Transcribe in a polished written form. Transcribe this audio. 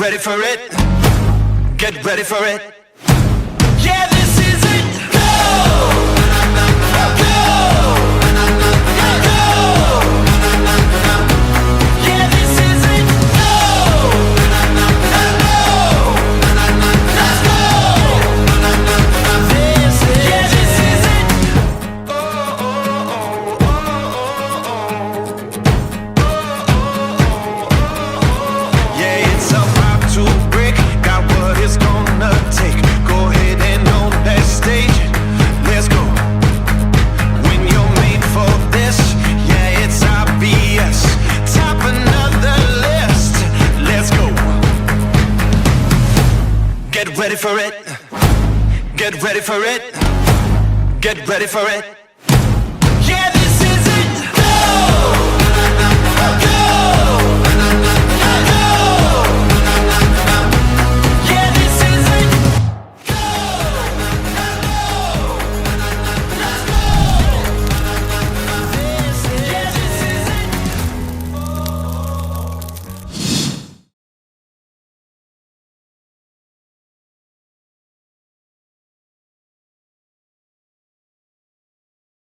ready for it. Get ready for it. Yeah, this is it. Go! Go! Go! Yeah, this is it. Go! Go! Let's go! This is it. Oh, oh, oh, oh. Yeah, it's about to break. Got what it's gonna take. Go ahead and own that stage. Let's go. When you're made for this, yeah, it's obvious. Top another list. Let's go. Get ready for it. Get ready for it. Get ready for it.